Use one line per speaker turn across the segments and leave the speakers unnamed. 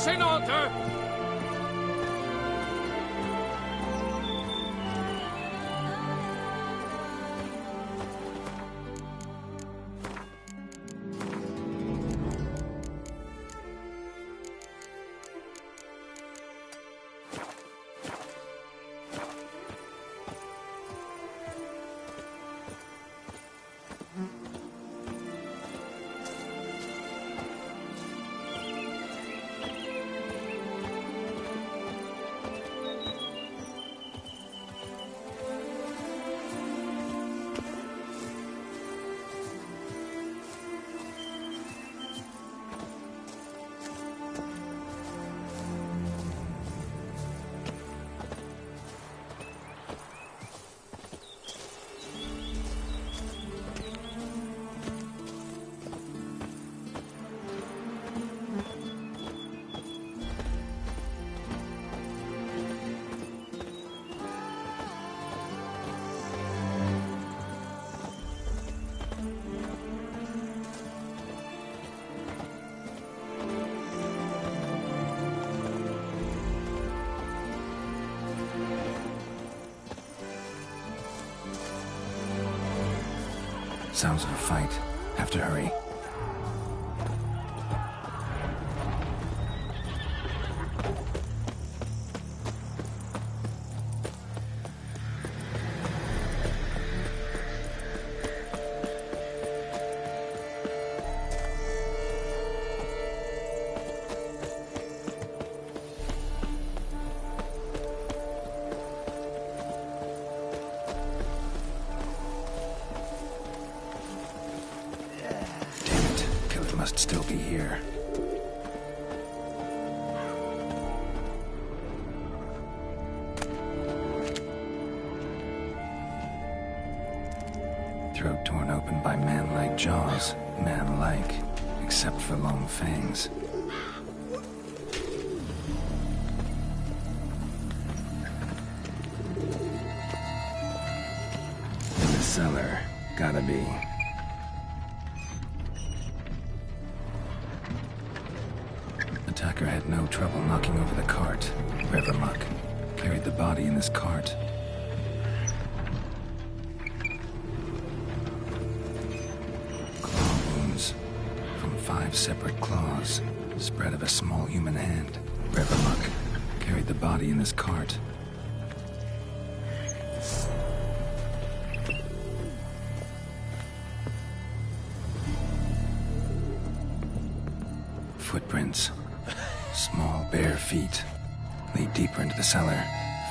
this in order!
Sounds of a fight. Have to hurry. Must still be here. Throat torn open by man-like jaws. Man-like, except for long fangs. In the cellar. Gotta be. Attacker had no trouble knocking over the cart. River muck carried the body in this cart. Claw wounds from 5 separate claws, spread of a small human hand. River muck carried the body in this cart. Footprints. Small, bare feet. Lead deeper into the cellar.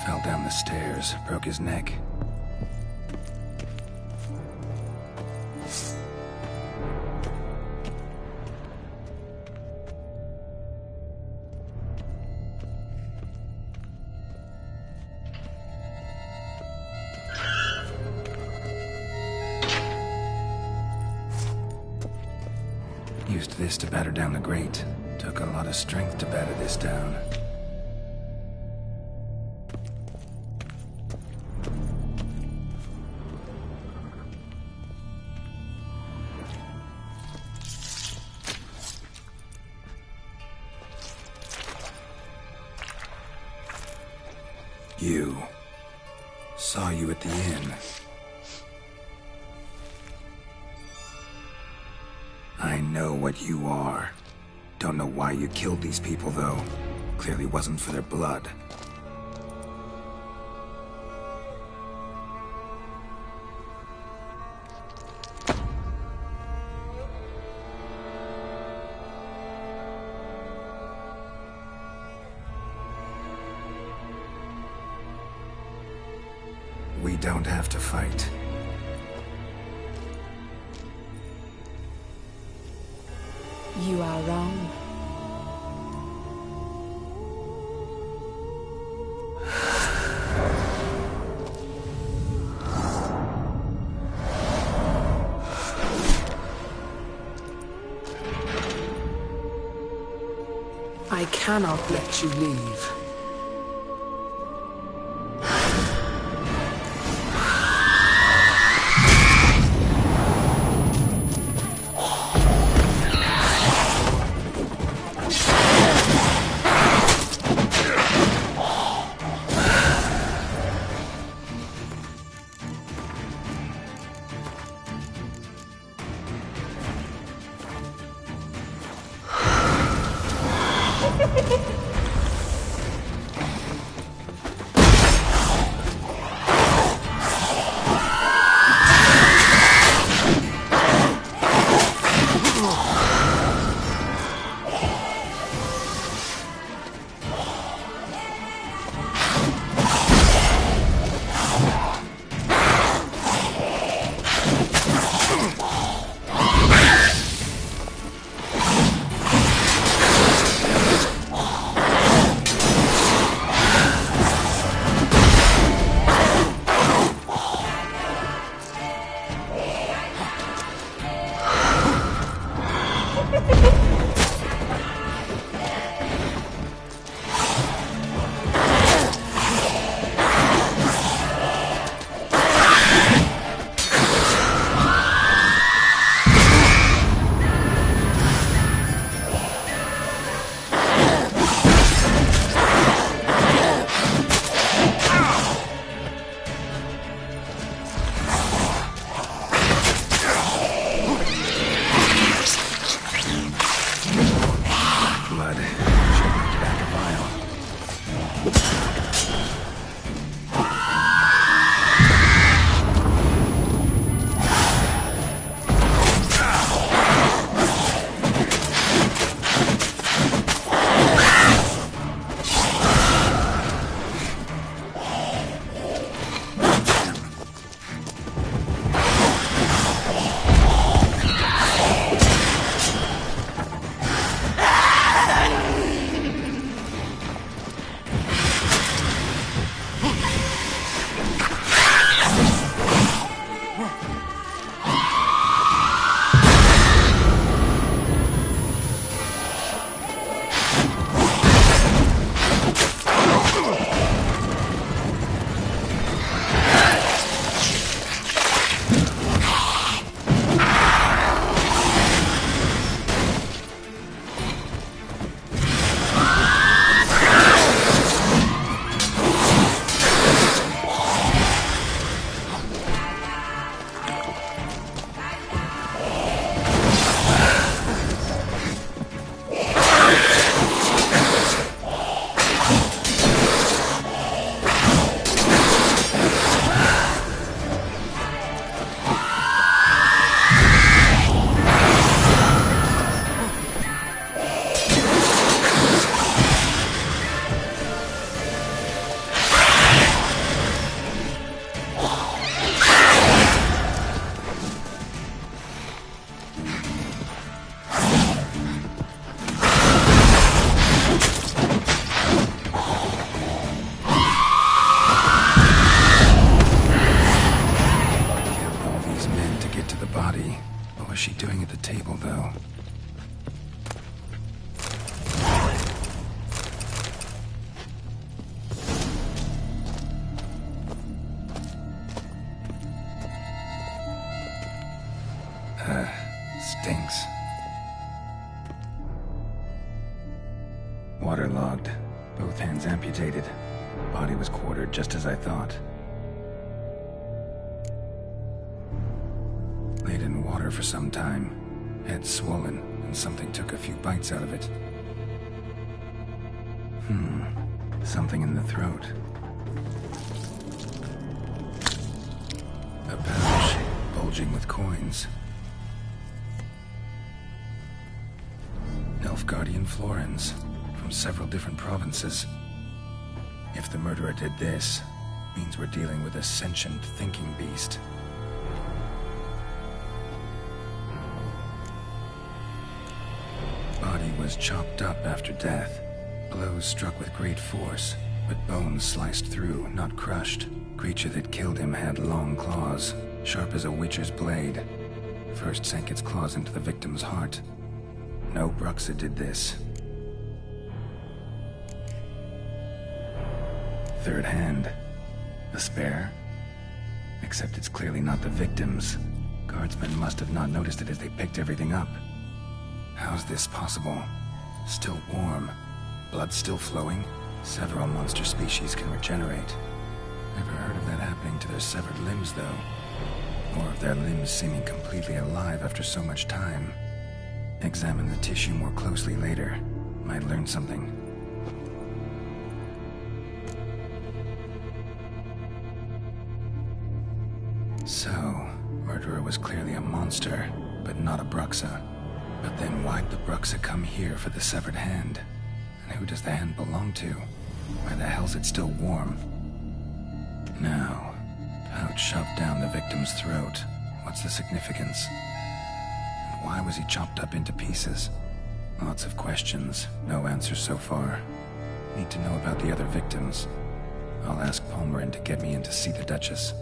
Fell down the stairs. Broke his neck. Used this to batter down the grate. Took a lot of strength to batter this down. You. Saw you at the inn. I know what you are. Don't know why you killed these people, though. Clearly wasn't for their blood. We don't have to fight.
You are wrong. I cannot let you leave.
Both hands amputated. Body was quartered just as I thought. Laid in water for some time. Head swollen, and something took a few bites out of it. Something in the throat. A pouch, bulging with coins. Nilfgaardian florins, from several different provinces. If the murderer did this, means we're dealing with a sentient thinking beast. Body was chopped up after death. Blows struck with great force, but bones sliced through, not crushed. Creature that killed him had long claws, sharp as a witcher's blade. First sank its claws into the victim's heart. No Bruxa did this. Third hand. A spare? Except it's clearly not the victim's. Guardsmen must have not noticed it as they picked everything up. How's this possible? Still warm. Blood still flowing? Several monster species can regenerate. Never heard of that happening to their severed limbs, though. Or of their limbs seeming completely alive after so much time. Examine the tissue more closely later. Might learn something. So, murderer was clearly a monster, but not a Bruxa. But then why'd the Bruxa come here for the severed hand? And who does the hand belong to? Why the hell's it still warm? Now, pouch shoved down the victim's throat. What's the significance? And why was he chopped up into pieces? Lots of questions, no answers so far. Need to know about the other victims. I'll ask Palmerin to get me in to see the Duchess.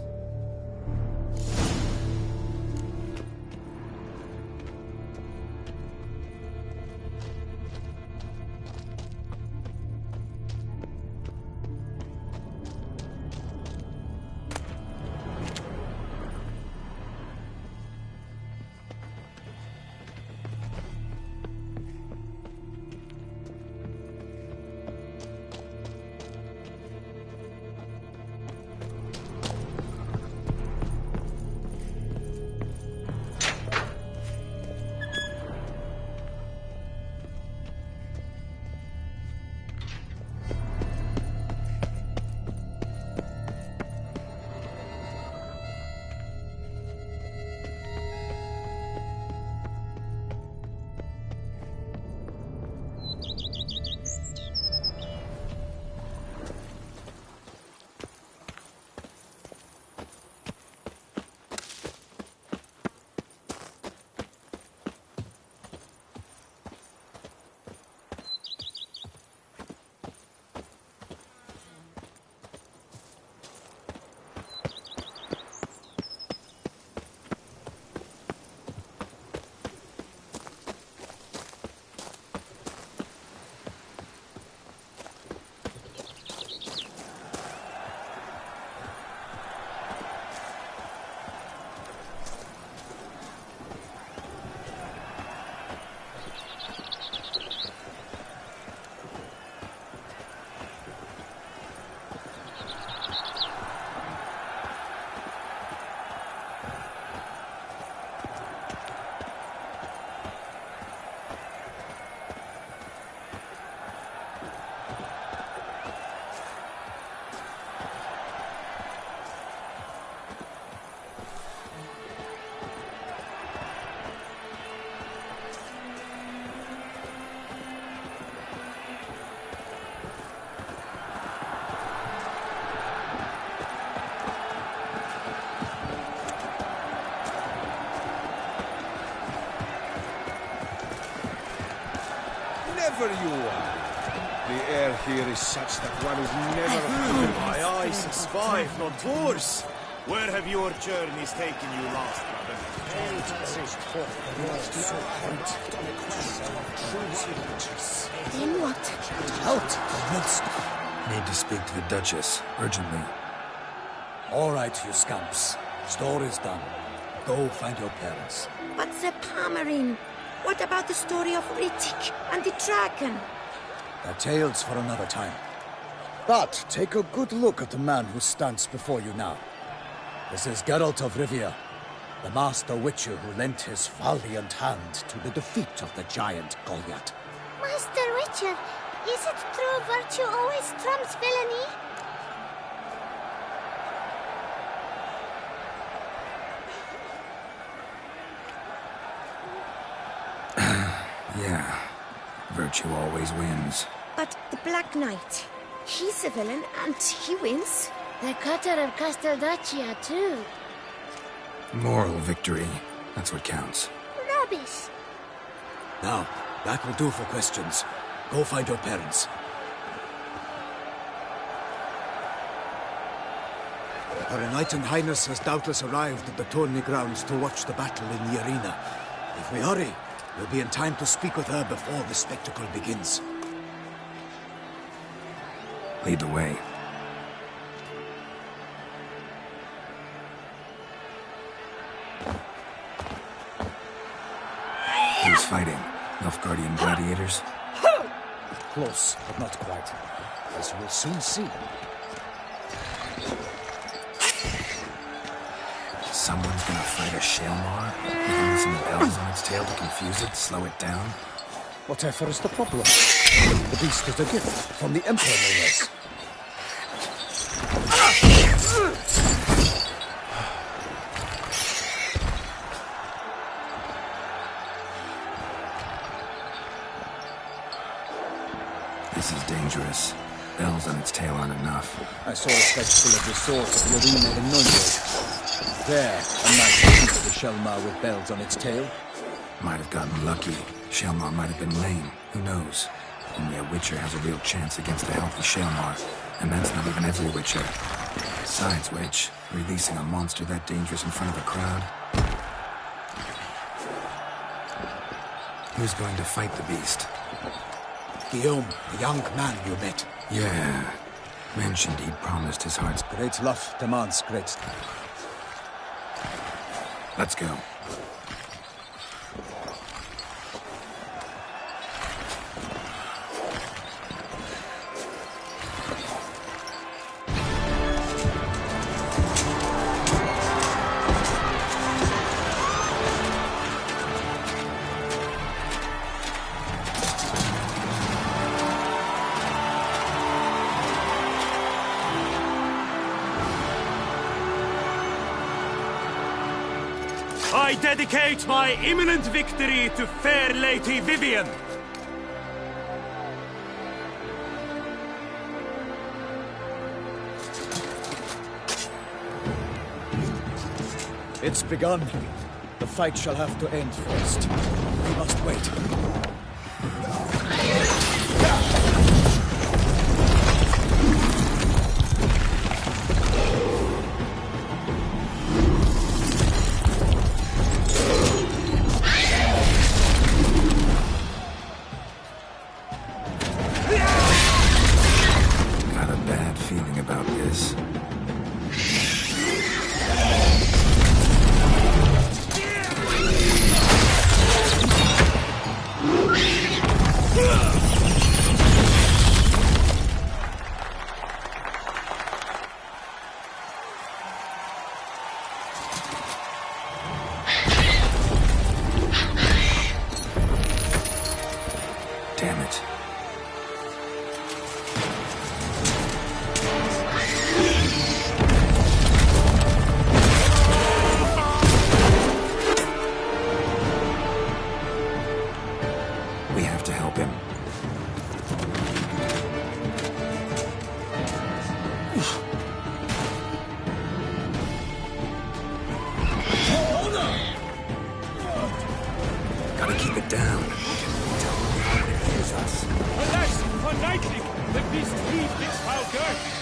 Wherever you are, the air here is such that one is never...
My eyes spy, not yours. Where have your journeys taken you last, brother?
Then what? Out!
Need to speak to the Duchess, urgently.
All right, you scamps. Story's done. Go find your parents.
But the Palmerin, what about the story of Rittik and the dragon?
The tale's for another time. But take a good look at the man who stands before you now. This is Geralt of Rivia, the master witcher who lent his valiant hand to the defeat of the giant Goliath.
Master Witcher, is it true virtue always trumps villainy?
Yeah, virtue always wins.
But the Black Knight, he's a villain and he wins.
The cutter of Casteldaccia, too.
Moral victory, that's what counts.
Rubbish.
Now, that will do for questions. Go find your parents. Her Enlightened Highness has doubtless arrived at the tourney grounds to watch the battle in the arena. If we hurry, we'll be in time to speak with her before the spectacle begins.
Lead the way. Who's fighting? Nilfgaardian gladiators?
Close, but not quite. As you will soon see.
Someone's gonna fight a Shalmar? Giving some bells on its tail to confuse it, slow it down?
Whatever is the problem? The beast is a gift from the Emperor, no less.
This is dangerous. Bells on its tail aren't enough.
I saw a spectacle of the sort at the arena in Nuremberg. There, a knight defeated a Shalmar with bells on its tail.
Might have gotten lucky. Shalmar might have been lame. Who knows? Only a Witcher has a real chance against a healthy Shalmar. And that's not even every Witcher. Besides which, releasing a monster that dangerous in front of a crowd... Who's going to fight the beast?
Guillaume, the young man you met.
Yeah. Mentioned he'd promised his heart's...
Great love demands great...
Let's go.
I dedicate my imminent victory to fair Lady Vivian.
It's begun. The fight shall have to end first. We must wait.
Got a bad feeling about this. Damn it. We have to help him. Gotta keep it down. It hears us.
Alas, for Knightling, the beast leave this foul girth.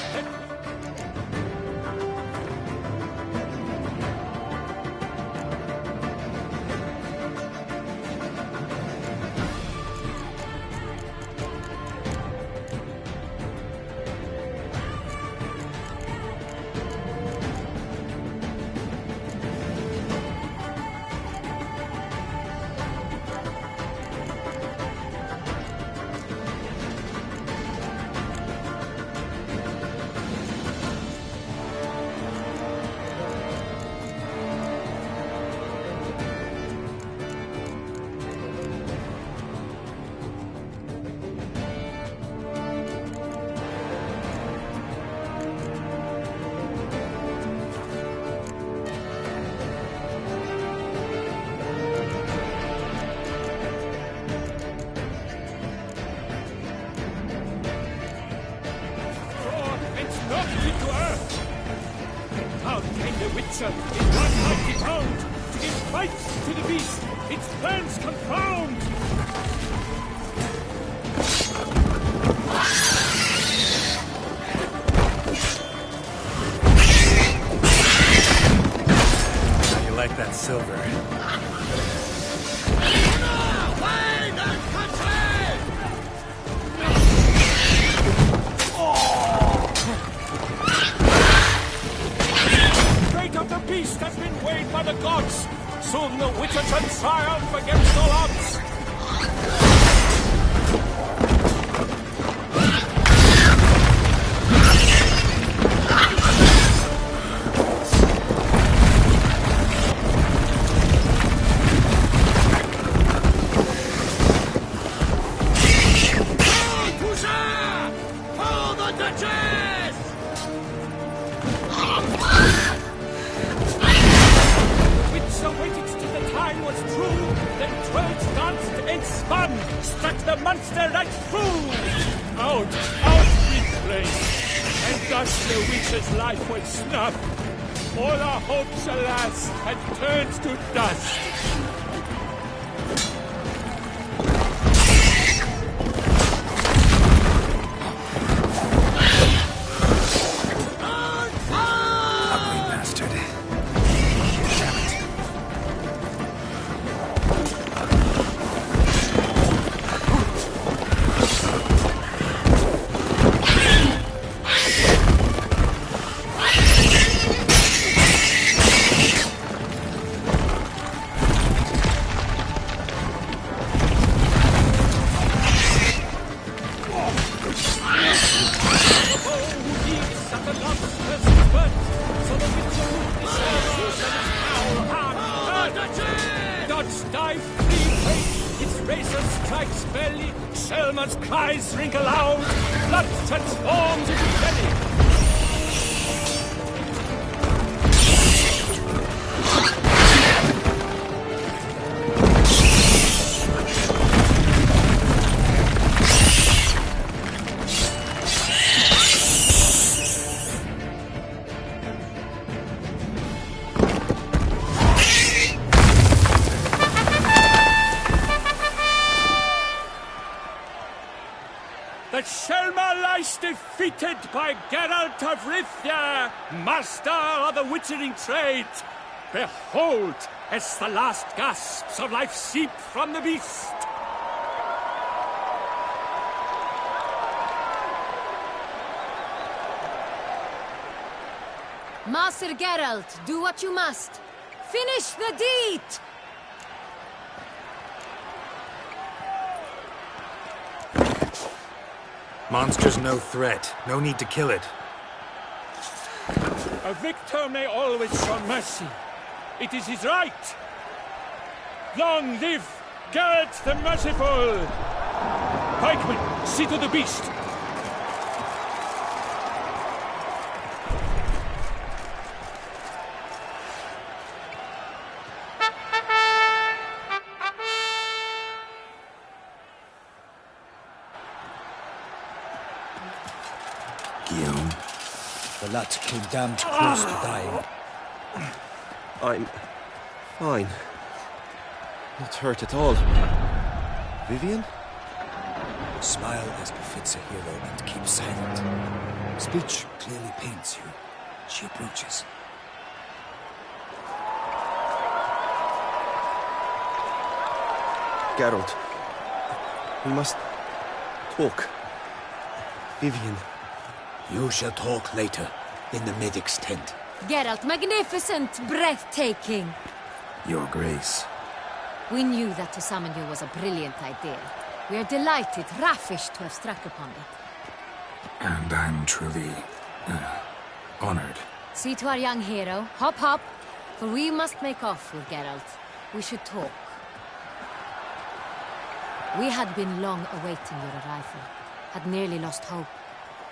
knocked into earth. How came the Witcher in one mighty bound to give fight to the beast? Its plans confound.
How you like that silver?
Of the beast has been weighed by the gods. Soon the Witcher shall triumph against all odds.
Toussaint! For the Duchess!
Waited till the time was true, then twirled, danced, and spun, struck the monster right through. Out with flame, and thus the witch's life was snuffed. All our hopes, alas, had turned to dust.
Ugly bastard.
Selma's cries ring aloud, blood transforms into belly. The Selma lies defeated by Geralt of Rivia, master of the witchering trade. Behold, as the last gasps of life seep from the beast.
Master Geralt, do what you must. Finish the deed!
Monster's no threat. No need to kill it.
A victor may always show mercy. It is his right. Long live Geralt the Merciful! Pikemen, see to the beast.
Guillaume.
The lad came damned close to dying.
I'm fine. Not hurt at all. Vivian?
Smile as befits a hero and keep silent. Speech clearly pains you. She approaches.
Geralt, we must talk. Vivian.
You shall talk later, in the medic's tent.
Geralt, magnificent, breathtaking.
Your Grace.
We knew that to summon you was a brilliant idea. We are delighted, ravished to have struck upon it.
And I'm truly... honored.
See to our young hero. Hop, hop. For we must make off with Geralt. We should talk. We had been long awaiting your arrival. Had nearly lost hope.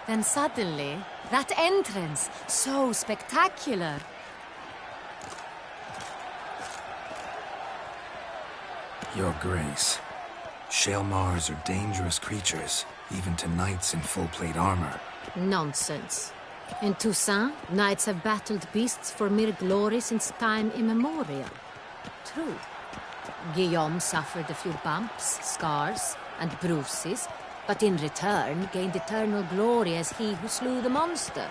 Then suddenly, that entrance, so spectacular.
Your Grace. Shaelmars are dangerous creatures, even to knights in full-plate armor.
Nonsense. In Toussaint, knights have battled beasts for mere glory since time immemorial. True. Guillaume suffered a few bumps, scars, and bruises, but in return gained eternal glory as he who slew the monster.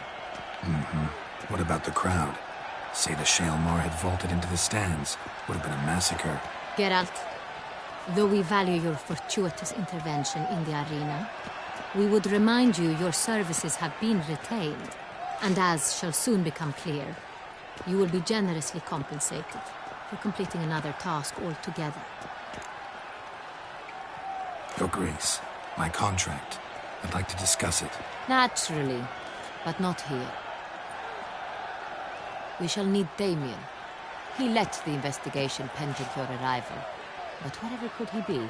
What about the crowd? Say the Shaelmar had vaulted into the stands. Would have been a massacre.
Geralt, though we value your fortuitous intervention in the arena, we would remind you your services have been retained, and as shall soon become clear, you will be generously compensated for completing another task altogether.
Your Grace, my contract. I'd like to discuss it.
Naturally, but not here. We shall need Damien. He led the investigation pending your arrival. But whatever could he be?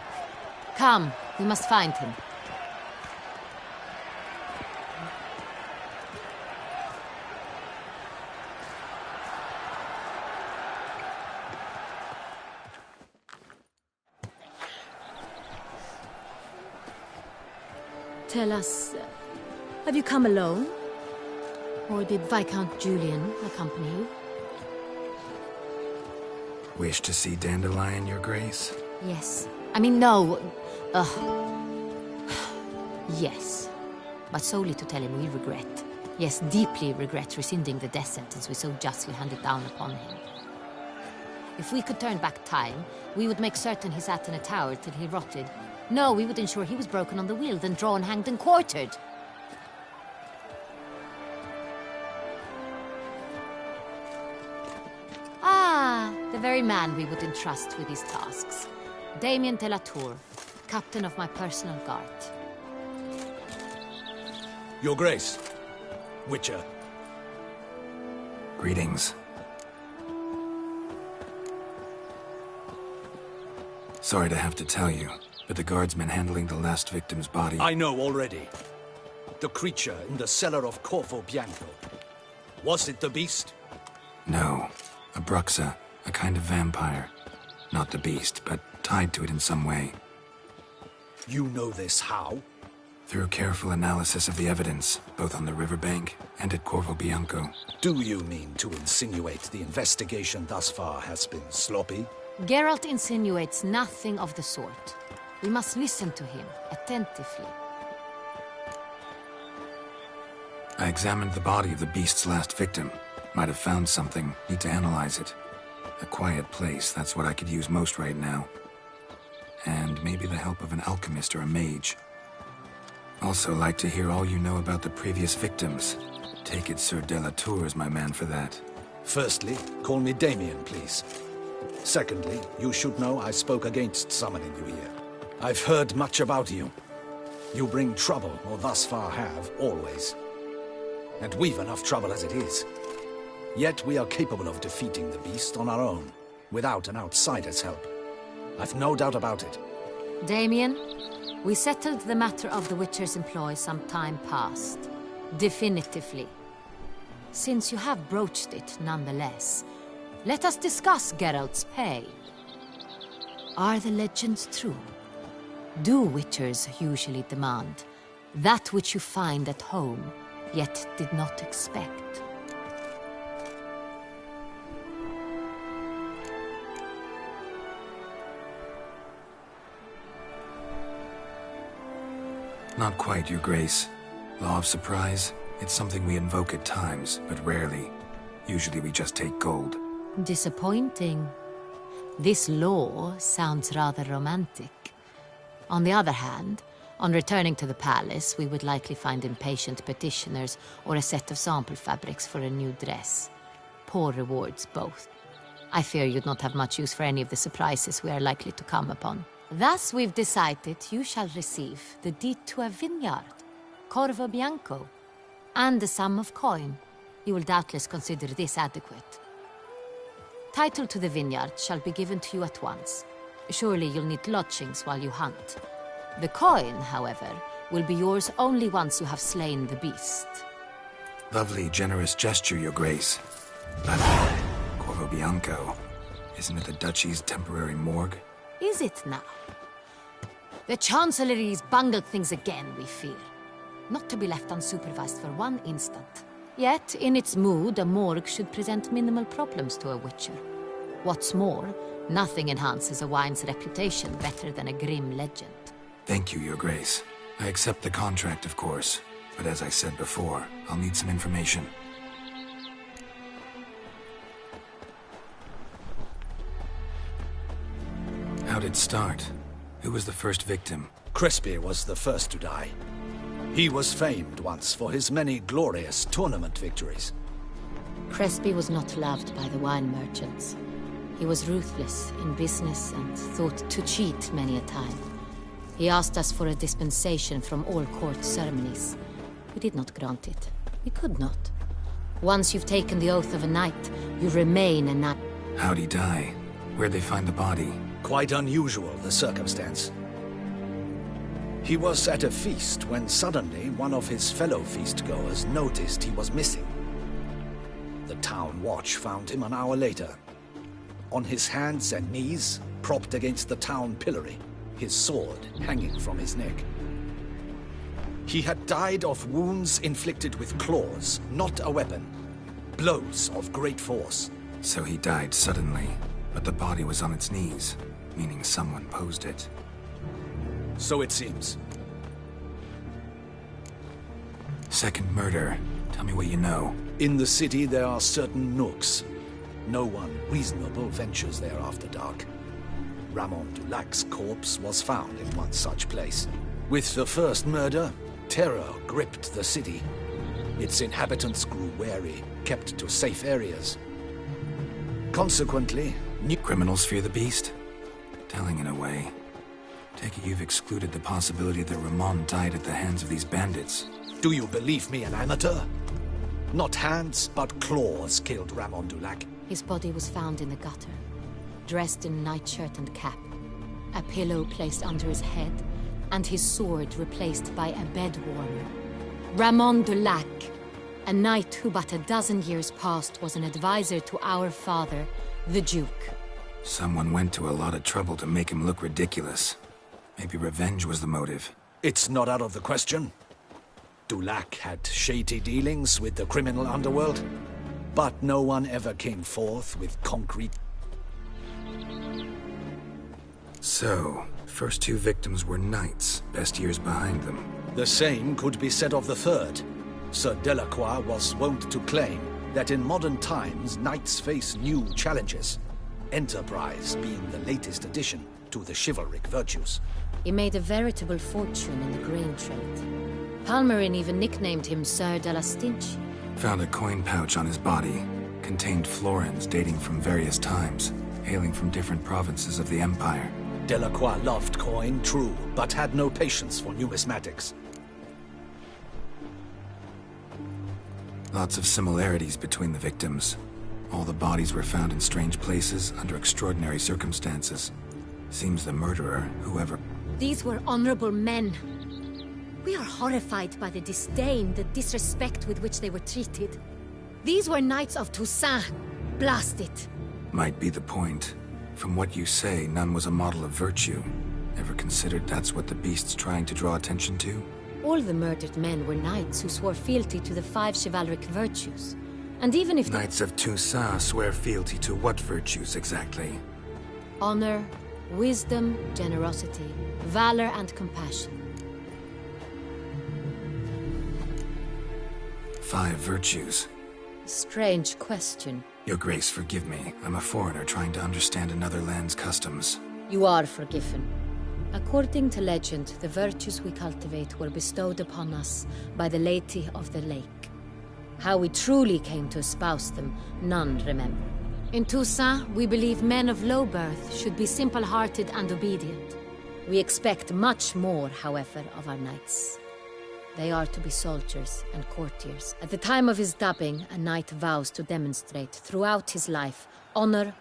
Come, we must find him. Tell us, have you come alone? Or did Viscount Julian accompany you?
Wish to see Dandelion, Your Grace?
Yes. I mean, no. Yes. But solely to tell him we regret. Yes, deeply regret rescinding the death sentence we so justly handed down upon him. If we could turn back time, we would make certain he sat in a tower till he rotted. No, we would ensure he was broken on the wheel, then drawn, hanged, and quartered. Ah, the very man we would entrust with these tasks. Damien de la Tour, captain of my personal guard.
Your Grace. Witcher.
Greetings. Sorry to have to tell you, but the guardsman handling the last victim's body...
I know already. The creature in the cellar of Corvo Bianco. Was it the beast?
No. A Bruxa, a kind of vampire. Not the beast, but tied to it in some way.
You know this how?
Through careful analysis of the evidence, both on the riverbank and at Corvo Bianco.
Do you mean to insinuate the investigation thus far has been sloppy?
Geralt insinuates nothing of the sort. We must listen to him attentively.
I examined the body of the beast's last victim. Might have found something. Need to analyze it. A quiet place, that's what I could use most right now. And maybe the help of an alchemist or a mage. Also like to hear all you know about the previous victims. Take it Sir de la Tour is my man for that.
Firstly, call me Damien, please. Secondly, you should know I spoke against summoning you here. I've heard much about you. You bring trouble, or thus far have, always. And we've enough trouble as it is. Yet we are capable of defeating the beast on our own, without an outsider's help. I've no doubt about it.
Damien, we settled the matter of the Witcher's employ some time past. Definitively. Since you have broached it nonetheless, let us discuss Geralt's pay. Are the legends true? Do Witchers usually demand that which you find at home, yet did not expect?
Not quite, Your Grace. Law of surprise, it's something we invoke at times, but rarely. Usually we just take gold.
Disappointing. This law sounds rather romantic. On the other hand, on returning to the palace, we would likely find impatient petitioners or a set of sample fabrics for a new dress. Poor rewards, both. I fear you'd not have much use for any of the surprises we are likely to come upon. Thus, we've decided you shall receive the deed to a vineyard, Corvo Bianco, and the sum of coin. You will doubtless consider this adequate. Title to the vineyard shall be given to you at once. Surely you'll need lodgings while you hunt. The coin, however, will be yours only once you have slain the beast.
Lovely, generous gesture, Your Grace. But Corvo Bianco, isn't it the Duchy's temporary morgue?
Is it now? The Chancellery's bungled things again, we fear. Not to be left unsupervised for one instant. Yet, in its mood, a morgue should present minimal problems to a witcher. What's more, nothing enhances a wine's reputation better than a grim legend.
Thank you, Your Grace. I accept the contract, of course. But as I said before, I'll need some information. How'd it start? Who was the first victim?
Crespi was the first to die. He was famed once for his many glorious tournament victories.
Crespi was not loved by the wine merchants. He was ruthless in business and thought to cheat many a time. He asked us for a dispensation from all court ceremonies. We did not grant it. We could not. Once you've taken the oath of a knight, you remain a knight.
How'd he die? Where'd they find the body?
Quite unusual, the circumstance. He was at a feast when suddenly one of his fellow feastgoers noticed he was missing. The town watch found him an hour later. On his hands and knees, propped against the town pillory, his sword hanging from his neck. He had died of wounds inflicted with claws, not a weapon. Blows of great force.
So he died suddenly, but the body was on its knees, meaning someone posed it.
So it seems.
Second murder. Tell me what you know.
In the city there are certain nooks. No one reasonable ventures there after dark. Ramon Dulac's corpse was found in one such place. With the first murder, terror gripped the city. Its inhabitants grew wary, kept to safe areas. Consequently, new
criminals fear the beast? Telling in a way. Take it you've excluded the possibility that Ramon died at the hands of these bandits.
Do you believe me an amateur? Not hands, but claws killed Ramon Dulac.
His body was found in the gutter, dressed in nightshirt and cap, a pillow placed under his head, and his sword replaced by a bed warmer. Ramon Dulac, a knight who but a dozen years past was an advisor to our father, the Duke.
Someone went to a lot of trouble to make him look ridiculous. Maybe revenge was the motive.
It's not out of the question. Dulac had shady dealings with the criminal underworld, but no one ever came forth with concrete.
So, first two victims were knights, best years behind them.
The same could be said of the third. Sir Delacroix was wont to claim that in modern times knights face new challenges, enterprise being the latest addition to the chivalric virtues.
He made a veritable fortune in the grain trade. Palmerin even nicknamed him Sir de la Stinch.
Found a coin pouch on his body. Contained florins dating from various times, hailing from different provinces of the Empire.
Delacroix loved coin, true, but had no patience for numismatics.
Lots of similarities between the victims. All the bodies were found in strange places under extraordinary circumstances. Seems the murderer, whoever...
These were honorable men. We are horrified by the disdain, the disrespect with which they were treated. These were knights of Toussaint. Blast it.
Might be the point. From what you say, none was a model of virtue. Ever considered that's what the beast's trying to draw attention to?
All the murdered men were knights who swore fealty to the 5 chivalric virtues. And even if...
Knights of Toussaint swear fealty to what virtues exactly?
Honor, wisdom, generosity, valor, and compassion.
5 virtues.
Strange question.
Your Grace, forgive me. I'm a foreigner trying to understand another land's customs.
You are forgiven. According to legend, the virtues we cultivate were bestowed upon us by the Lady of the Lake. How we truly came to espouse them, none remember. In Toussaint, we believe men of low birth should be simple-hearted and obedient. We expect much more, however, of our knights. They are to be soldiers and courtiers. At the time of his dubbing, a knight vows to demonstrate throughout his life honor.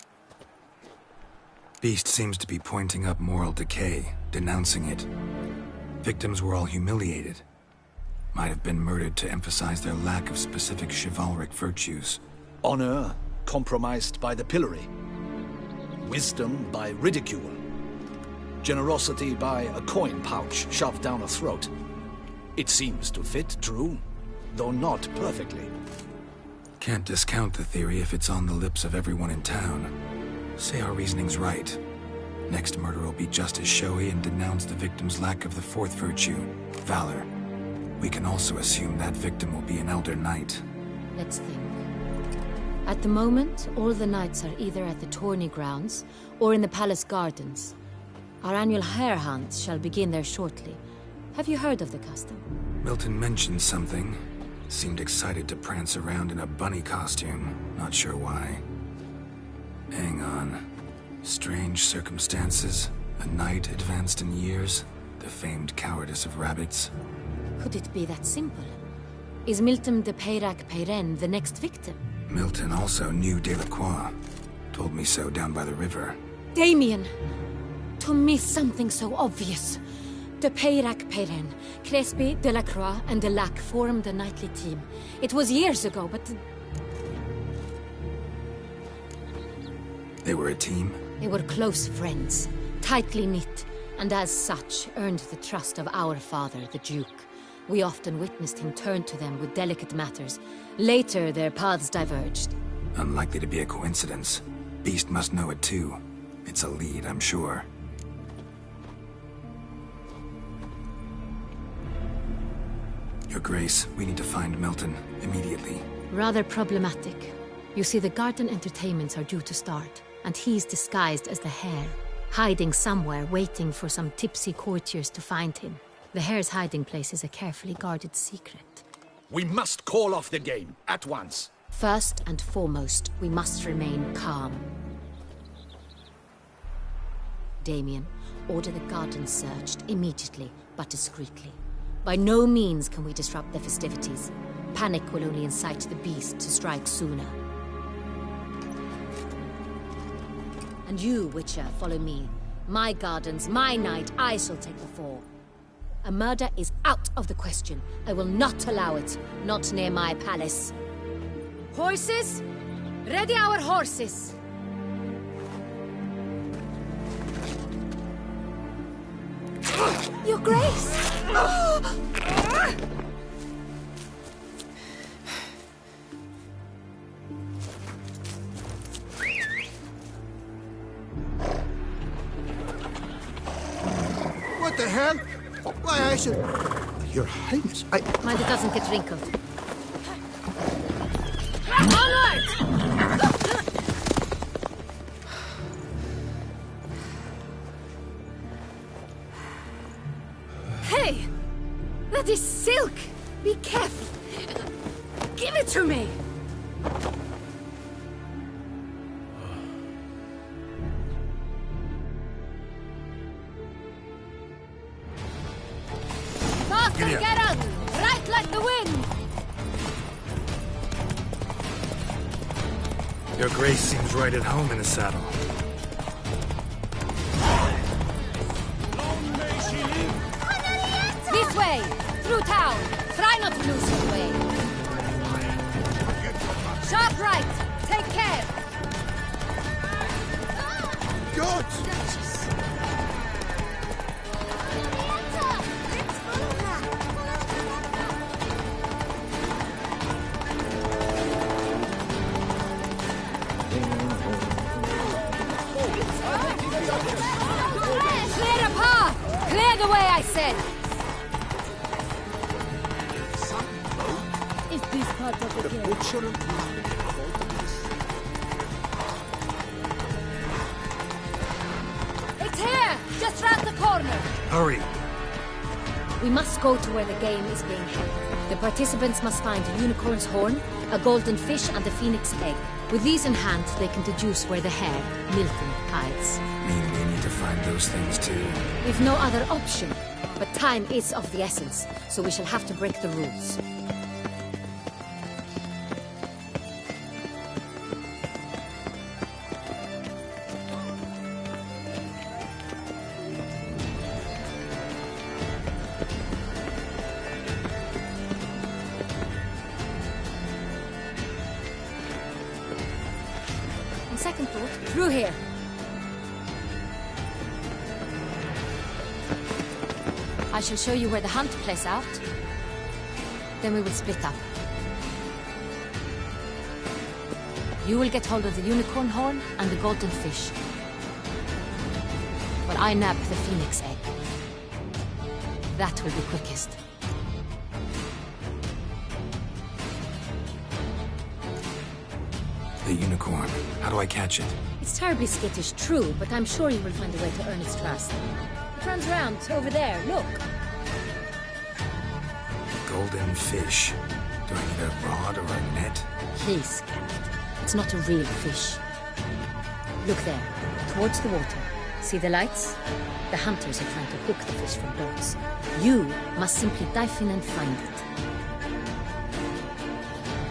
Beast seems to be pointing up moral decay, denouncing it. Victims were all humiliated. Might have been murdered to emphasize their lack of specific chivalric virtues.
Honor compromised by the pillory. Wisdom by ridicule. Generosity by a coin pouch shoved down a throat. It seems to fit, true, though not perfectly.
Can't discount the theory if it's on the lips of everyone in town. Say our reasoning's right. Next murder will be just as showy and denounce the victim's lack of the fourth virtue, valor. We can also assume that victim will be an elder knight.
Let's think. At the moment, all the knights are either at the tourney grounds or in the palace gardens. Our annual hare hunt shall begin there shortly. Have you heard of the custom?
Milton mentioned something. Seemed excited to prance around in a bunny costume. Not sure why. Hang on. Strange circumstances. A knight advanced in years. The famed cowardice of rabbits.
Could it be that simple? Is Milton de Peyrac Peyren the next victim?
Milton also knew Delacroix. Told me so down by the river.
Damien! To miss something so obvious. De Peyrac Peyren, Crespi, Delacroix, and Delac formed a knightly team. It was years ago, but...
They were a team?
They were close friends, tightly knit, and as such, earned the trust of our father, the Duke. We often witnessed him turn to them with delicate matters. Later, their paths diverged.
Unlikely to be a coincidence. Beast must know it too. It's a lead, I'm sure. Your Grace, we need to find Milton, immediately.
Rather problematic. You see, the garden entertainments are due to start, and he's disguised as the hare, hiding somewhere, waiting for some tipsy courtiers to find him. The hare's hiding place is a carefully guarded secret.
We must call off the game, at once.
First and foremost, we must remain calm. Damien, order the garden searched immediately, but discreetly. By no means can we disrupt the festivities. Panic will only incite the beast to strike sooner. And you, Witcher, follow me. My gardens, my night, I shall take the fall. A murder is out of the question. I will not allow it. Not near my palace. Horses? Ready our horses! Your Grace!
What the hell? Why, I should... Your Highness, I...
Mind it doesn't get wrinkled. Onward! Hey! That is silk! Be careful! Give it to me! Faster, Geralt! Right like the wind!
Your Grace seems right at home in a saddle.
This way! Through town! Try not to lose your way! Sharp right! Take care!
God!
Clear a path! Clear the way, I said! Is this part of the game? It's here! Just round the corner!
Hurry!
We must go to where the game is being held. The participants must find a unicorn's horn, a golden fish, and a phoenix egg. With these in hand, they can deduce where the hare, Milton, hides.
Mean we need to find those things too.
We've no other option. But time is of the essence, so we shall have to break the rules. On second thought, through here. I shall show you where the hunt plays out. Then we will split up. You will get hold of the unicorn horn and the golden fish. While I nab the phoenix egg. That will be quickest.
The unicorn. How do I catch it?
It's terribly skittish, true, but I'm sure you will find a way to earn its trust. It runs round over there, look.
Golden fish. Do I need a rod or a net?
Please, scared. It's not a real fish. Look there, towards the water. See the lights? The hunters are trying to hook the fish from boats. You must simply dive in and find it.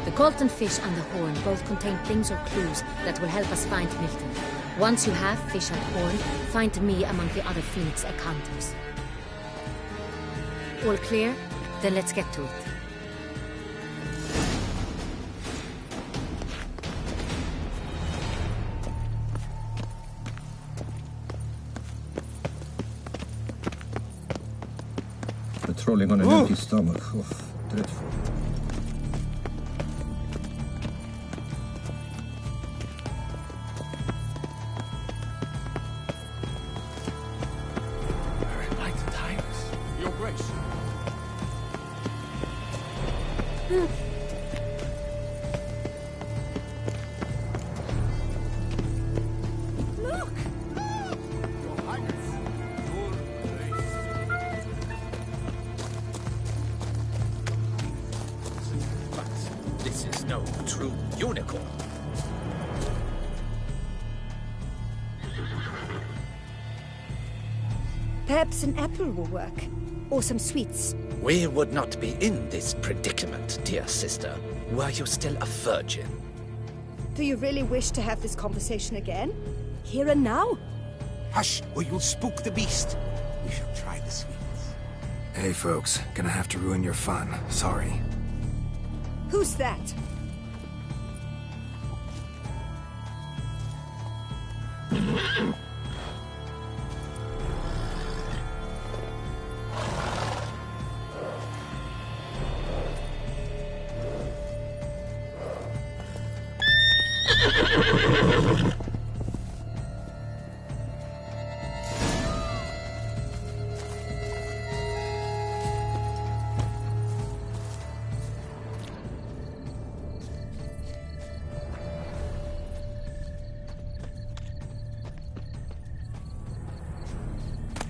The golden fish and the horn both contain things or clues that will help us find Milton. Once you have fish and horn, find me among the other Phoenix egg hunters. All clear? Then let's get to it.
Patrolling on an empty stomach. Oh, dreadful.
Your Grace.
Look!
Your Highness. Your Grace.
But this is no true unicorn.
Perhaps an apple will work. Or some sweets.
We would not be in this predicament, dear sister, were you still a virgin.
Do you really wish to have this conversation again? Here and now?
Hush, or you'll spook the beast. We shall try the sweets.
Hey folks, gonna have to ruin your fun. Sorry.
Who's that?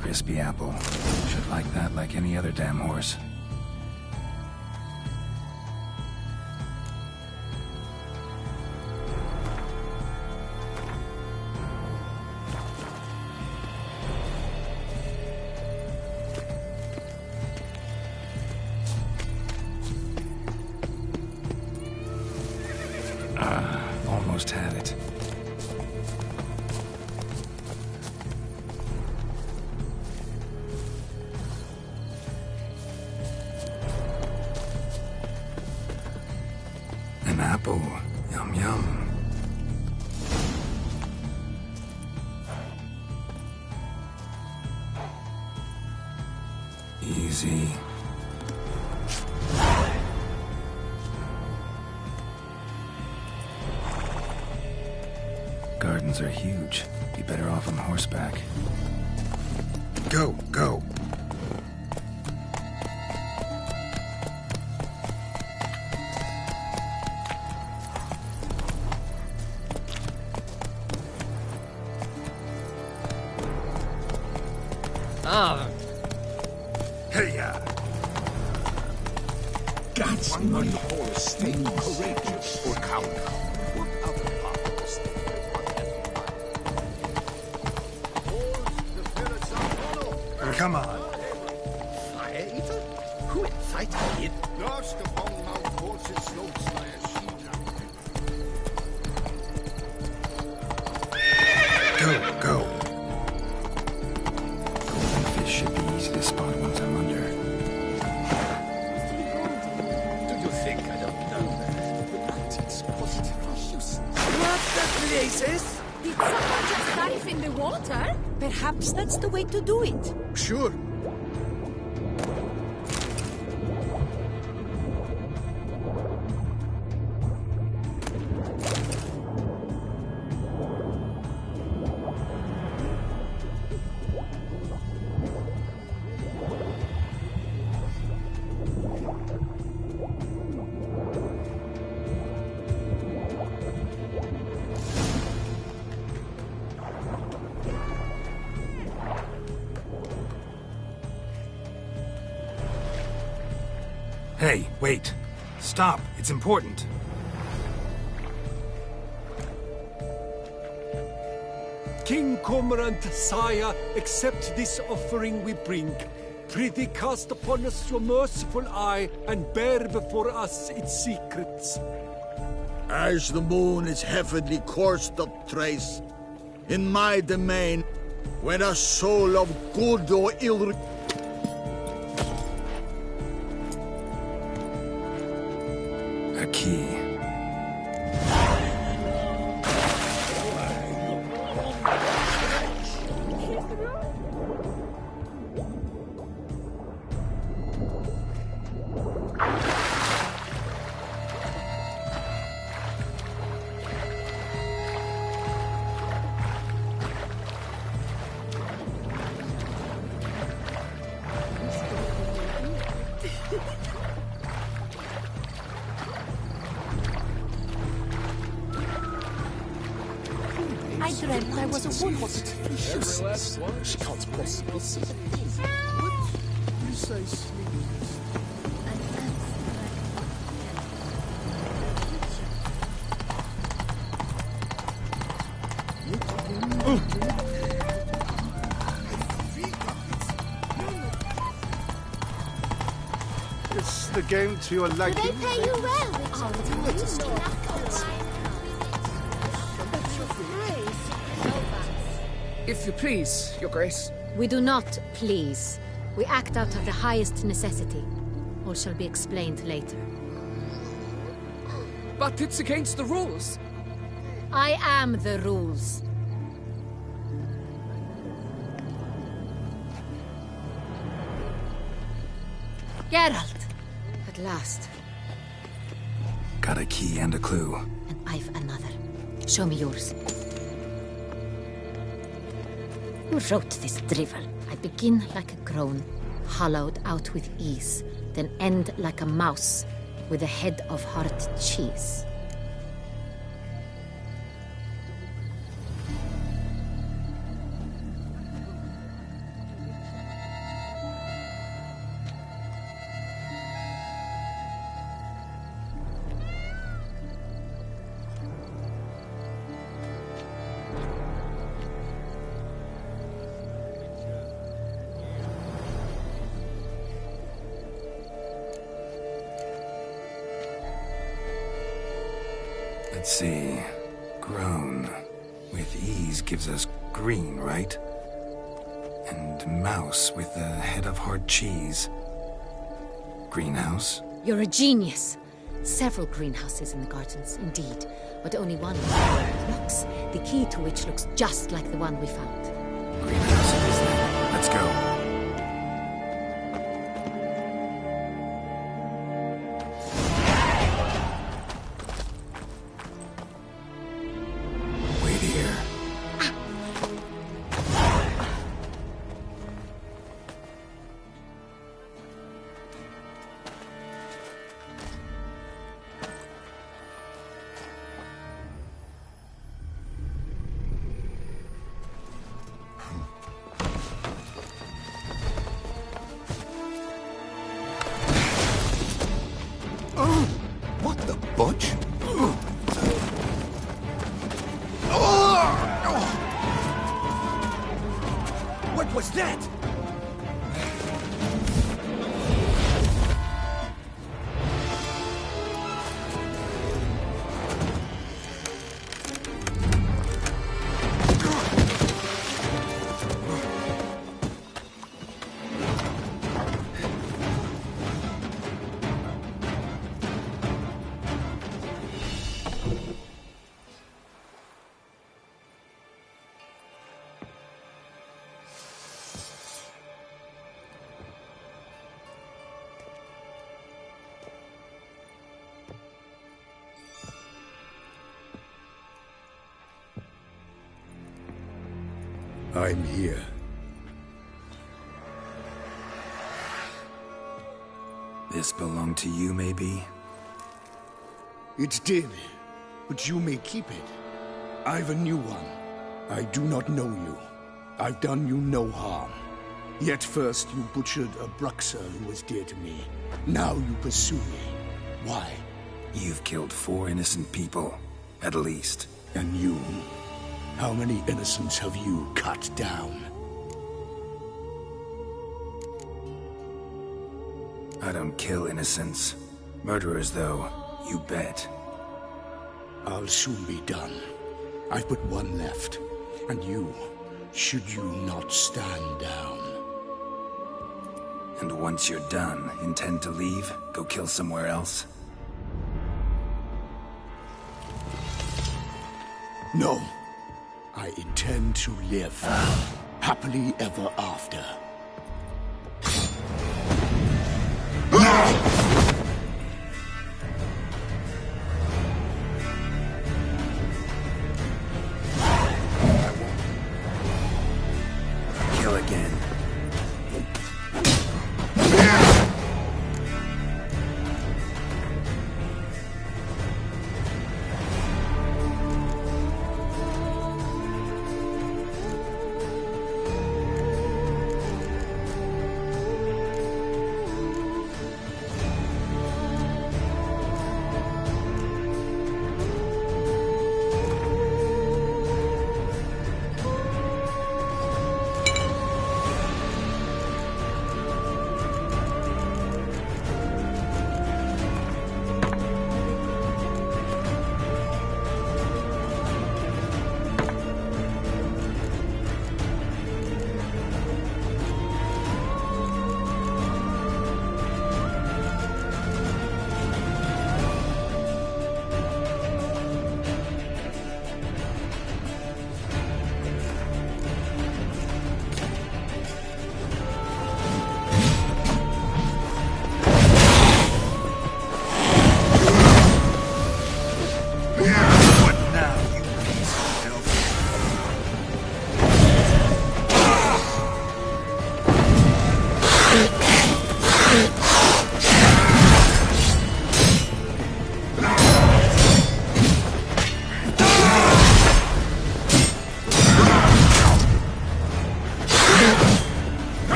Crispy apple. Should like that like any other damn horse. Almost had it. An apple. Yum yum. Easy. Gardens are huge. Be better off on horseback. Go, go. Hey-ya.
That's not the horse staying courageous or coward. What other part of the state
Come on.
Fire eater? Who incited it?
Lost upon Mount Horse's slopes by a she-dragon.
Go, go. Golden fish should be easy to spot once I'm under.
Do you think I don't know that? It's positively useless.
What the places?
Did someone just dive in the water?
Perhaps that's the way to do it.
Sure.
Hey, wait. Stop. It's important.
King Cormorant, sire, accept this offering we bring. Prithee cast upon us your merciful eye, and bear before us its secrets.
As the moon is heavily coursed up trace, in my domain, when a soul of good or ill...
A key.
I dreamt I was a wolf. Useless. She can't possibly see.
You say sleep. Is the game to your liking?
They pay you well, Richard.
If you please, Your Grace.
We do not please. We act out of the highest necessity. All shall be explained later.
But it's against the rules.
I am the rules. Geralt! At last.
Got a key and a clue.
And I've another. Show me yours. Who wrote this drivel? I begin like a groan, hollowed out with ease, then end like a mouse, with a head of hard cheese.
Let's see. Grown. With ease gives us green, right? And mouse with the head of hard cheese. Greenhouse?
You're a genius. Several greenhouses in the gardens, indeed, but only one looks, the key to which looks just like the one we found.
Greenhouse it is then. Let's go.
What the butch?
What was that?
I'm here.
This belonged to you, maybe?
It did, but you may keep it. I've a new one. I do not know you. I've done you no harm.
Yet first you butchered a Bruxer who was dear to me. Now you pursue me. Why?
You've killed 4 innocent people, at least.
And you? How many innocents have you cut down?
I don't kill innocents. Murderers, though, you bet.
I'll soon be done. I've but one left. And you, should you not stand down.
And once you're done, intend to leave? Go kill somewhere else?
No. I intend to live. Happily ever after.
Kill again.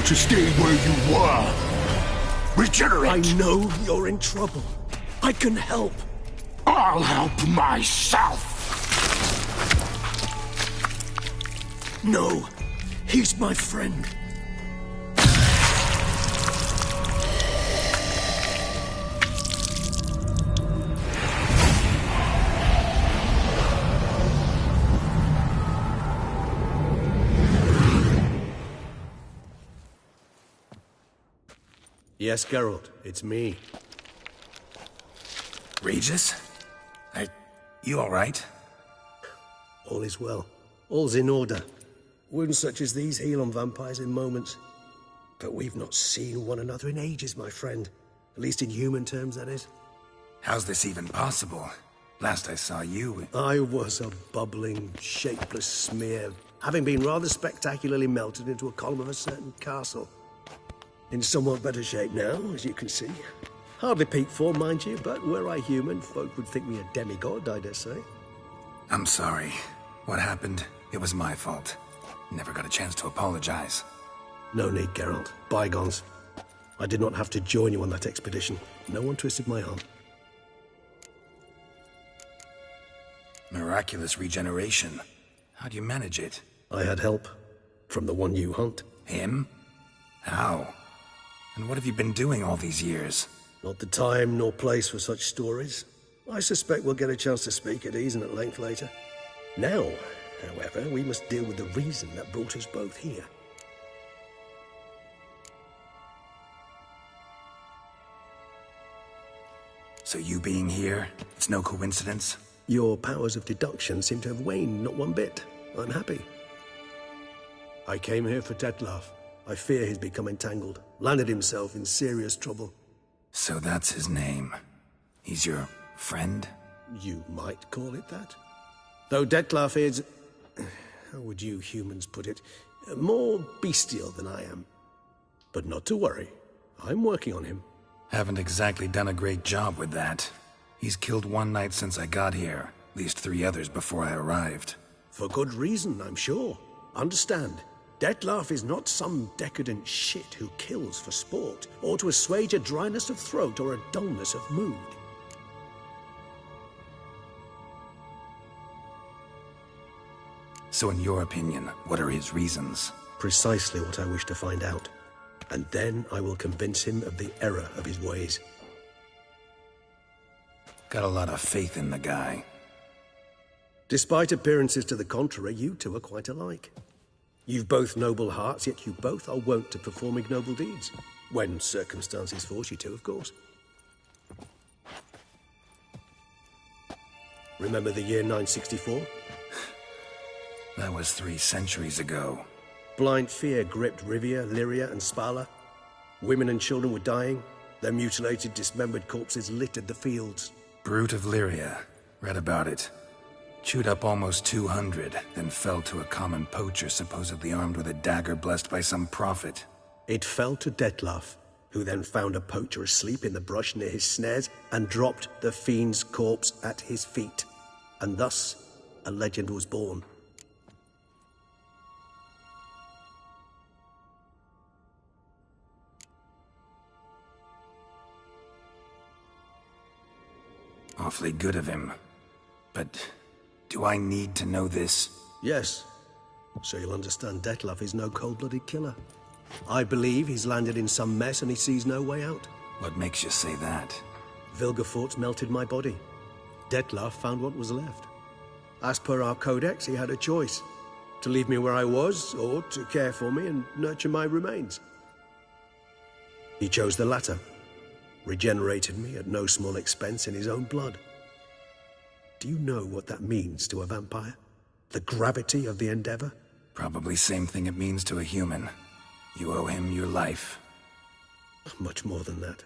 To stay where you were. Regenerate!
I know you're in trouble. I can help.
I'll help myself!
No, he's my friend.
Yes, Geralt, it's me.
Regis? You all right?
All is well. All's in order. Wounds such as these heal on vampires in moments. But we've not seen one another in ages, my friend. At least in human terms, that is.
How's this even possible? Last I saw you...
I was a bubbling, shapeless smear, having been rather spectacularly melted into a column of a certain castle. In somewhat better shape now, as you can see. Hardly peak form, mind you, but were I human, folk would think me a demigod, I dare say.
I'm sorry. What happened? It was my fault. Never got a chance to apologize.
No need, Geralt. Bygones. I did not have to join you on that expedition. No one twisted my arm.
Miraculous regeneration. How do you manage it?
I had help. From the one you hunt.
Him? How? And what have you been doing all these years?
Not the time nor place for such stories. I suspect we'll get a chance to speak at ease and at length later. Now, however, we must deal with the reason that brought us both here.
So you being here, it's no coincidence?
Your powers of deduction seem to have waned not one bit. I'm happy. I came here for Detlef. I fear he's become entangled, landed himself in serious trouble.
So that's his name. He's your friend?
You might call it that. Though Detlef is, how would you humans put it, more bestial than I am. But not to worry, I'm working on him.
Haven't exactly done a great job with that. He's killed one knight since I got here, at least 3 others before I arrived.
For good reason, I'm sure. Understand, Detlef is not some decadent shit who kills for sport, or to assuage a dryness of throat or a dullness of mood.
So in your opinion, what are his reasons?
Precisely what I wish to find out. And then I will convince him of the error of his ways.
Got a lot of faith in the guy.
Despite appearances to the contrary, you two are quite alike. You've both noble hearts, yet you both are wont to perform ignoble deeds. When circumstances force you to, of course. Remember the year 964?
That was 3 centuries ago.
Blind fear gripped Rivia, Lyria, and Spala. Women and children were dying. Their mutilated, dismembered corpses littered the fields.
Brute of Lyria. Read about it. Chewed up almost 200, then fell to a common poacher supposedly armed with a dagger blessed by some prophet.
It fell to Detlef, who then found a poacher asleep in the brush near his snares and dropped the fiend's corpse at his feet. And thus, a legend was born.
Awfully good of him. But do I need to know this?
Yes. So you'll understand Detlef is no cold-blooded killer. I believe he's landed in some mess and he sees no way out.
What makes you say that?
Vilgefortz melted my body. Detlef found what was left. As per our codex, he had a choice. To leave me where I was, or to care for me and nurture my remains. He chose the latter. Regenerated me at no small expense in his own blood. Do you know what that means to a vampire? The gravity of the endeavor?
Probably same thing it means to a human. You owe him your life.
Much more than that.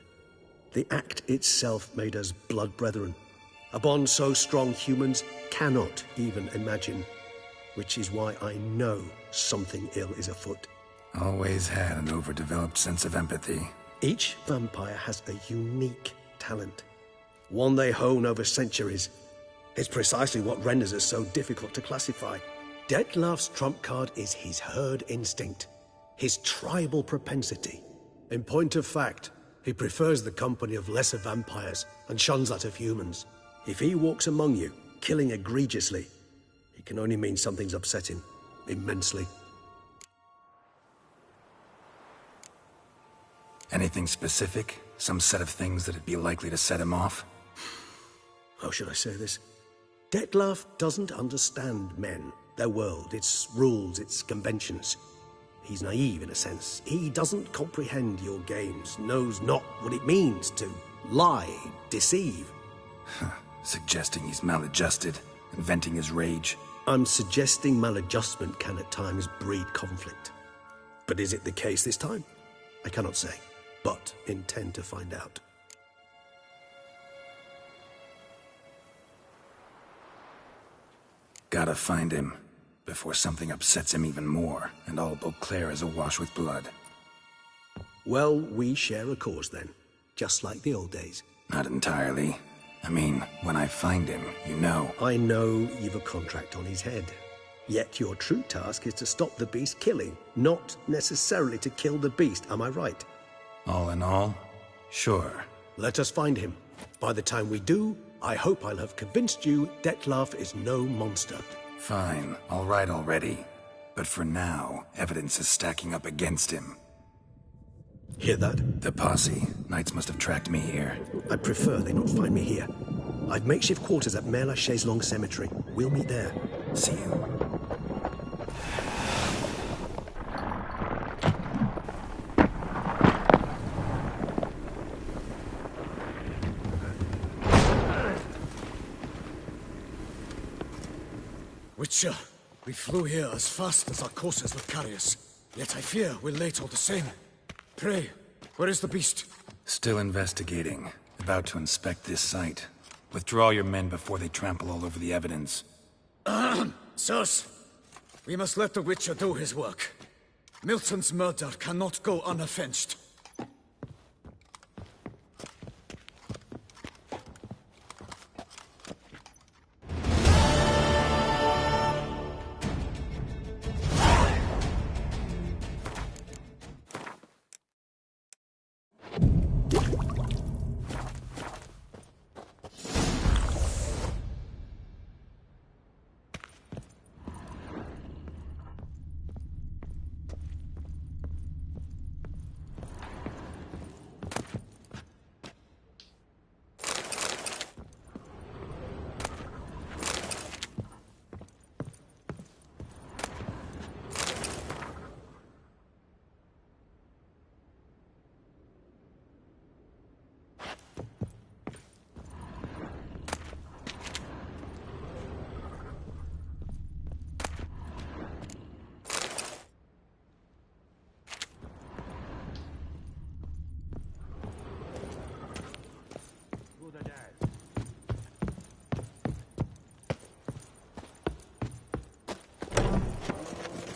The act itself made us blood brethren. A bond so strong humans cannot even imagine. Which is why I know something ill is afoot.
Always had an overdeveloped sense of empathy.
Each vampire has a unique talent. One they hone over centuries. It's precisely what renders us so difficult to classify. Detlef's trump card is his herd instinct. His tribal propensity. In point of fact, he prefers the company of lesser vampires and shuns that of humans. If he walks among you, killing egregiously, it can only mean something's upset him. Immensely.
Anything specific? Some set of things that'd be likely to set him off?
How should I say this? Detlef doesn't understand men, their world, its rules, its conventions. He's naive in a sense. He doesn't comprehend your games, knows not what it means to lie, deceive.
Suggesting he's maladjusted, and venting his rage.
I'm suggesting maladjustment can at times breed conflict. But is it the case this time? I cannot say, but intend to find out.
Gotta find him, before something upsets him even more, and all Beauclair is awash with blood.
Well, we share a cause then, just like the old days.
Not entirely. I mean, when I find him, you know.
I know you've a contract on his head. Yet your true task is to stop the beast killing, not necessarily to kill the beast, am I right?
All in all, sure.
Let us find him. By the time we do, I hope I'll have convinced you Detlef is no monster.
Fine, all right already. But for now, evidence is stacking up against him.
Hear that?
The posse. Knights must have tracked me here.
I'd prefer they not find me here. I've makeshift quarters at Mère Lachaise Long Cemetery. We'll meet there.
See you.
Witcher, we flew here as fast as our courses would carry us. Yet I fear we're late all the same. Pray, where is the beast?
Still investigating. About to inspect this site. Withdraw your men before they trample all over the evidence.
Sirs, we must let the Witcher do his work. Milton's murder cannot go unavenged.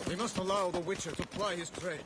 We must allow the Witcher to ply his trade.